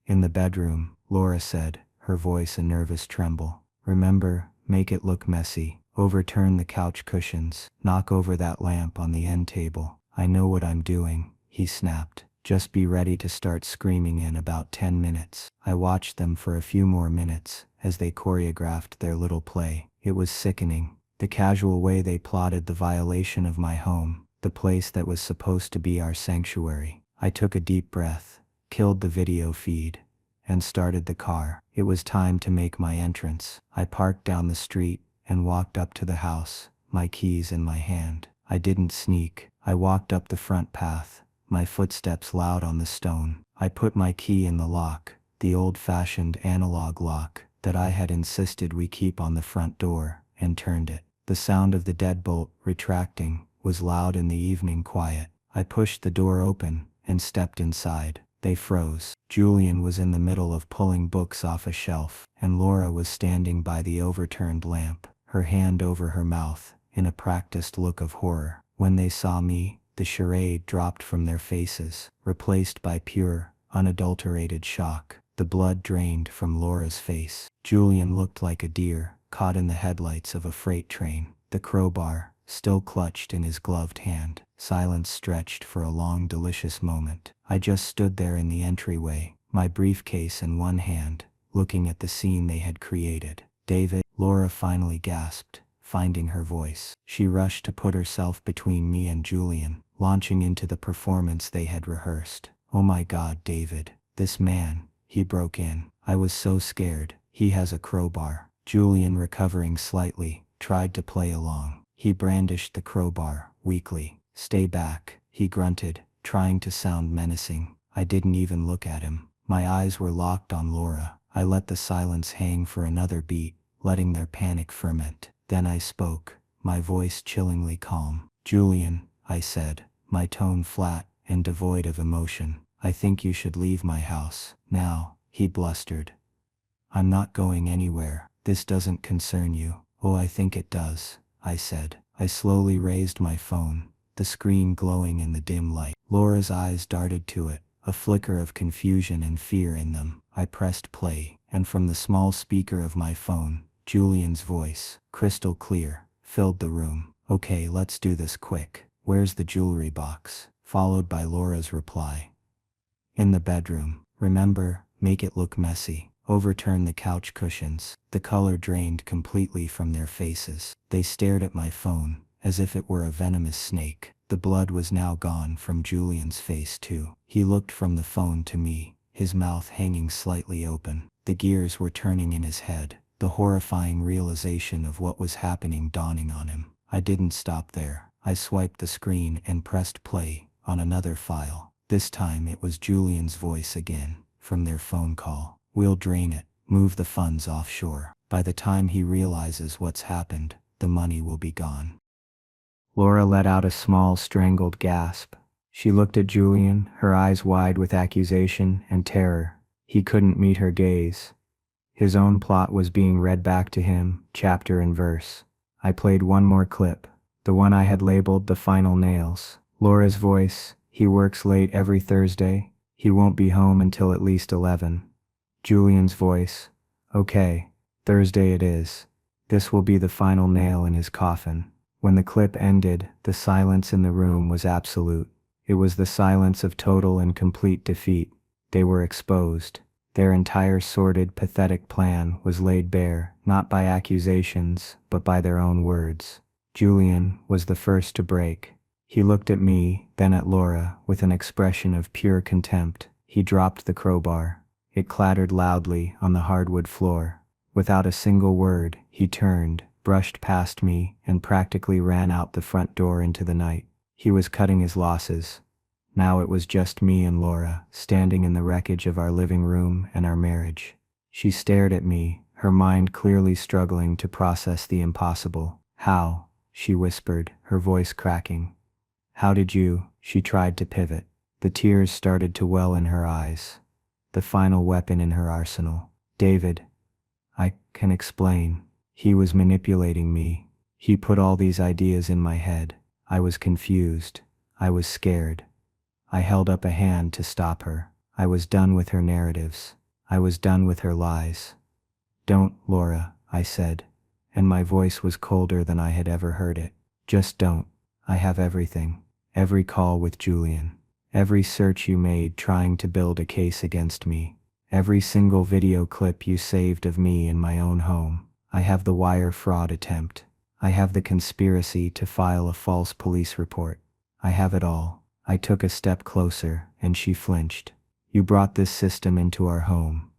A: In the bedroom, Laura said, her voice a nervous tremble. Remember, make it look messy. Overturn the couch cushions. Knock over that lamp on the end table. I know what I'm doing, he snapped. Just be ready to start screaming in about 10 minutes. I watched them for a few more minutes as they choreographed their little play. It was sickening. The casual way they plotted the violation of my home, the place that was supposed to be our sanctuary. I took a deep breath, killed the video feed, and started the car. It was time to make my entrance. I parked down the street and walked up to the house, my keys in my hand. I didn't sneak. I walked up the front path, my footsteps loud on the stone. I put my key in the lock, the old-fashioned analog lock that I had insisted we keep on the front door, and turned it. The sound of the deadbolt retracting was loud in the evening quiet. I pushed the door open and stepped inside. They froze. Julian was in the middle of pulling books off a shelf, and Laura was standing by the overturned lamp, her hand over her mouth, in a practiced look of horror. When they saw me, The charade dropped from their faces, replaced by pure, unadulterated shock. The blood drained from Laura's face. Julian looked like a deer, caught in the headlights of a freight train. The crowbar, still clutched in his gloved hand. Silence stretched for a long, delicious moment. I just stood there in the entryway, my briefcase in one hand, looking at the scene they had created. David, Laura finally gasped, finding her voice. She rushed to put herself between me and Julian, launching into the performance they had rehearsed. "Oh my God, David, this man," he broke in. "I was so scared. He has a crowbar." Julian, recovering slightly, tried to play along. He brandished the crowbar, weakly. "Stay back," he grunted, trying to sound menacing. I didn't even look at him. My eyes were locked on Laura. I let the silence hang for another beat, letting their panic ferment. Then I spoke, my voice chillingly calm. "Julian," I said, my tone flat and devoid of emotion, "I think you should leave my house now." He blustered. "I'm not going anywhere. This doesn't concern you." "Oh, I think it does," I said. I slowly raised my phone, the screen glowing in the dim light. Laura's eyes darted to it, a flicker of confusion and fear in them. I pressed play, and from the small speaker of my phone, Julian's voice, crystal clear, filled the room. "Okay, let's do this quick. Where's the jewelry box?" Followed by Laura's reply. "In the bedroom. Remember, make it look messy. Overturn the couch cushions." The color drained completely from their faces. They stared at my phone, as if it were a venomous snake. The blood was now gone from Julian's face too. He looked from the phone to me, his mouth hanging slightly open. The gears were turning in his head, the horrifying realization of what was happening dawning on him. I didn't stop there. I swiped the screen and pressed play on another file. This time it was Julian's voice again, from their phone call. "We'll drain it, move the funds offshore. By the time he realizes what's happened, the money will be gone." Laura let out a small, strangled gasp. She looked at Julian, her eyes wide with accusation and terror. He couldn't meet her gaze. His own plot was being read back to him, chapter and verse. I played one more clip, the one I had labeled "The Final Nails." Laura's voice: "He works late every Thursday. He won't be home until at least 11. Julian's voice: "Okay, Thursday it is. This will be the final nail in his coffin." When the clip ended, the silence in the room was absolute. It was the silence of total and complete defeat. They were exposed. Their entire sordid, pathetic plan was laid bare, not by accusations, but by their own words. Julian was the first to break. He looked at me, then at Laura, with an expression of pure contempt. He dropped the crowbar. It clattered loudly on the hardwood floor. Without a single word, he turned, brushed past me, and practically ran out the front door into the night. He was cutting his losses. Now it was just me and Laura, standing in the wreckage of our living room and our marriage. She stared at me, her mind clearly struggling to process the impossible. "How?" she whispered, her voice cracking. "How did you?" She tried to pivot. The tears started to well in her eyes. The final weapon in her arsenal. "David, I can explain. He was manipulating me. He put all these ideas in my head. I was confused. I was scared. I held up a hand to stop her. I was done with her narratives. I was done with her lies." "Don't, Laura," I said, and my voice was colder than I had ever heard it. "Just don't. I have everything. Every call with Julian. Every search you made trying to build a case against me. Every single video clip you saved of me in my own home. I have the wire fraud attempt. I have the conspiracy to file a false police report. I have it all." I took a step closer, and she flinched. "You brought this system into our home,"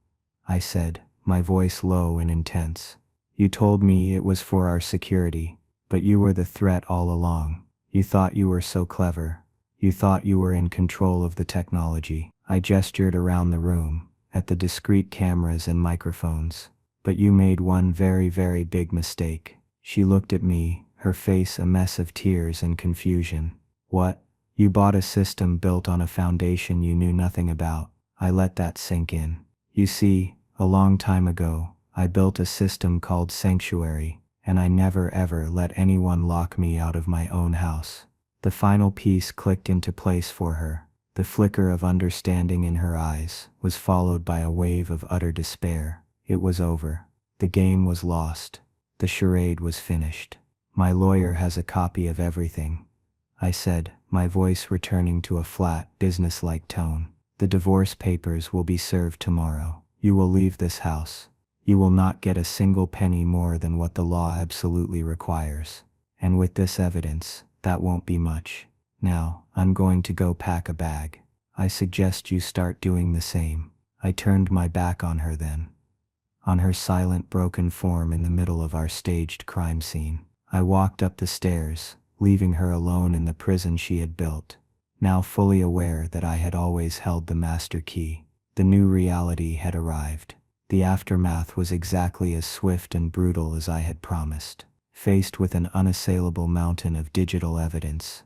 A: I said, my voice low and intense. "You told me it was for our security, but you were the threat all along. You thought you were so clever. You thought you were in control of the technology." I gestured around the room, at the discreet cameras and microphones. "But you made one very, very big mistake." She looked at me, her face a mess of tears and confusion. "What?" "You bought a system built on a foundation you knew nothing about." I let that sink in. "You see, a long time ago, I built a system called Sanctuary, and I never ever let anyone lock me out of my own house. The final piece clicked into place for her. The flicker of understanding in her eyes was followed by a wave of utter despair. It was over. The game was lost. The charade was finished. My lawyer has a copy of everything, I said, my voice returning to a flat, businesslike tone. The divorce papers will be served tomorrow. You will leave this house. You will not get a single penny more than what the law absolutely requires. And with this evidence, that won't be much. Now, I'm going to go pack a bag. I suggest you start doing the same. I turned my back on her then. On her silent, broken form in the middle of our staged crime scene. I walked up the stairs, leaving her alone in the prison she had built. Now fully aware that I had always held the master key. The new reality had arrived. The aftermath was exactly as swift and brutal as I had promised. Faced with an unassailable mountain of digital evidence,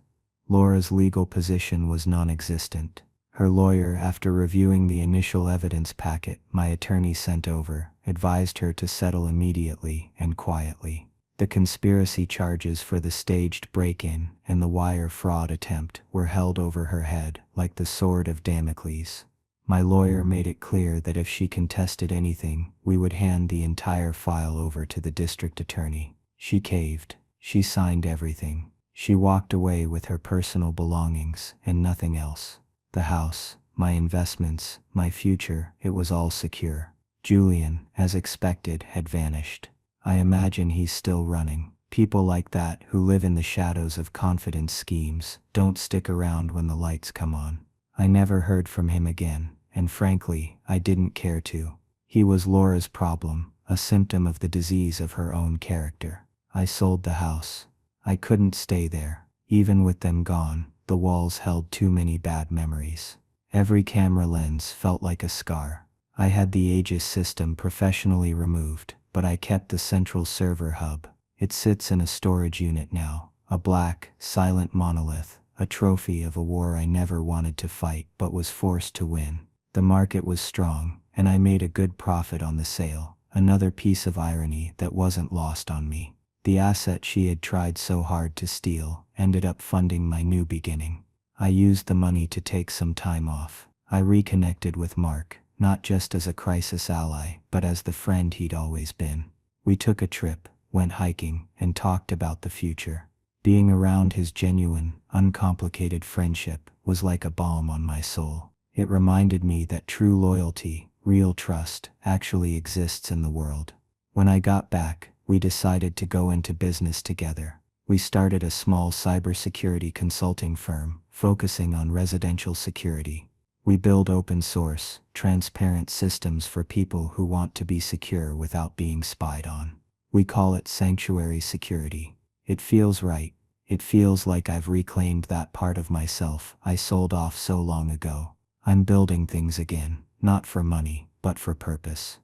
A: Laura's legal position was non-existent. Her lawyer, after reviewing the initial evidence packet my attorney sent over, advised her to settle immediately and quietly. The conspiracy charges for the staged break-in and the wire fraud attempt were held over her head like the sword of Damocles. My lawyer made it clear that if she contested anything, we would hand the entire file over to the district attorney. She caved. She signed everything. She walked away with her personal belongings and nothing else. The house, my investments, my future, it was all secure. Julian, as expected, had vanished. I imagine he's still running. People like that, who live in the shadows of confidence schemes, don't stick around when the lights come on. I never heard from him again, and frankly, I didn't care to. He was Laura's problem, a symptom of the disease of her own character. I sold the house. I couldn't stay there. Even with them gone, the walls held too many bad memories. Every camera lens felt like a scar. I had the Aegis system professionally removed, but I kept the central server hub. It sits in a storage unit now, a black, silent monolith, a trophy of a war I never wanted to fight but was forced to win. The market was strong, and I made a good profit on the sale. Another piece of irony that wasn't lost on me. The asset she had tried so hard to steal ended up funding my new beginning. I used the money to take some time off. I reconnected with Mark, not just as a crisis ally, but as the friend he'd always been. We took a trip, went hiking, and talked about the future. Being around his genuine, uncomplicated friendship was like a balm on my soul. It reminded me that true loyalty, real trust, actually exists in the world. When I got back, we decided to go into business together. We started a small cybersecurity consulting firm, focusing on residential security. We build open-source, transparent systems for people who want to be secure without being spied on. We call it sanctuary security. It feels right. It feels like I've reclaimed that part of myself I sold off so long ago. I'm building things again, not for money, but for purpose.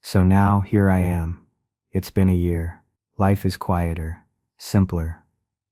A: So now, here I am. It's been a year. Life is quieter, simpler.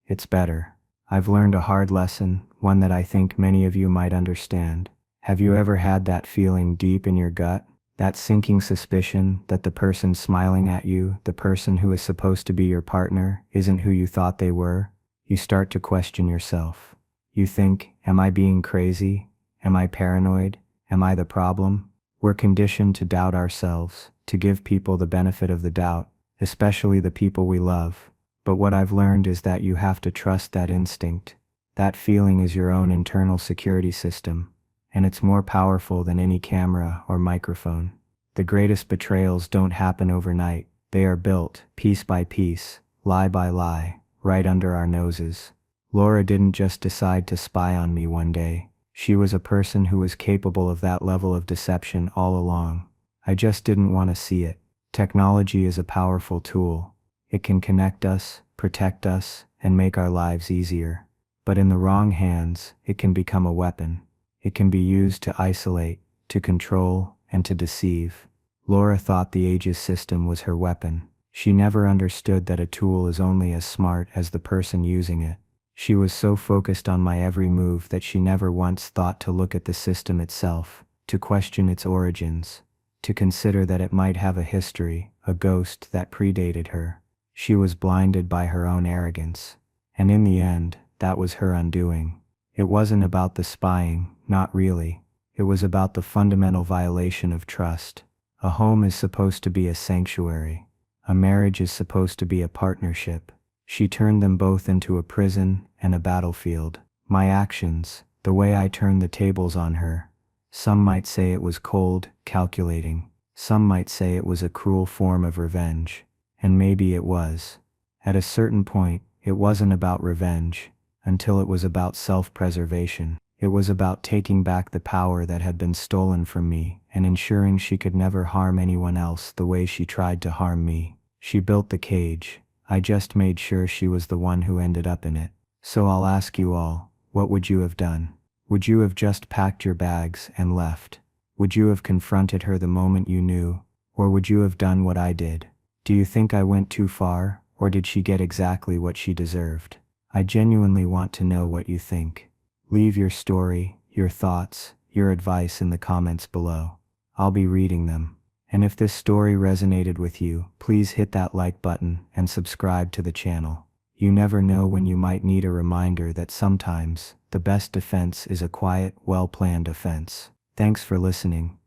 A: It's better. I've learned a hard lesson, one that I think many of you might understand. Have you ever had that feeling deep in your gut? That sinking suspicion that the person smiling at you, the person who is supposed to be your partner, isn't who you thought they were? You start to question yourself. You think, am I being crazy? Am I paranoid? Am I the problem? We're conditioned to doubt ourselves, to give people the benefit of the doubt, especially the people we love. But what I've learned is that you have to trust that instinct. That feeling is your own internal security system, and it's more powerful than any camera or microphone. The greatest betrayals don't happen overnight. They are built, piece by piece, lie by lie, right under our noses. Laura didn't just decide to spy on me one day. She was a person who was capable of that level of deception all along. I just didn't want to see it. Technology is a powerful tool. It can connect us, protect us, and make our lives easier. But in the wrong hands, it can become a weapon. It can be used to isolate, to control, and to deceive. Laura thought the Aegis system was her weapon. She never understood that a tool is only as smart as the person using it. She was so focused on my every move that she never once thought to look at the system itself, to question its origins, to consider that it might have a history, a ghost that predated her. She was blinded by her own arrogance. And in the end, that was her undoing. It wasn't about the spying, not really. It was about the fundamental violation of trust. A home is supposed to be a sanctuary. A marriage is supposed to be a partnership. She turned them both into a prison and a battlefield. My actions, the way I turned the tables on her. Some might say it was cold, calculating. Some might say it was a cruel form of revenge. And maybe it was. At a certain point, it wasn't about revenge, until it was about self-preservation. It was about taking back the power that had been stolen from me and ensuring she could never harm anyone else the way she tried to harm me. She built the cage. I just made sure she was the one who ended up in it. So I'll ask you all, what would you have done? Would you have just packed your bags and left? Would you have confronted her the moment you knew? Or would you have done what I did? Do you think I went too far, or did she get exactly what she deserved? I genuinely want to know what you think. Leave your story, your thoughts, your advice in the comments below. I'll be reading them. And if this story resonated with you, please hit that like button and subscribe to the channel. You never know when you might need a reminder that sometimes the best defense is a quiet, well-planned offense. Thanks for listening.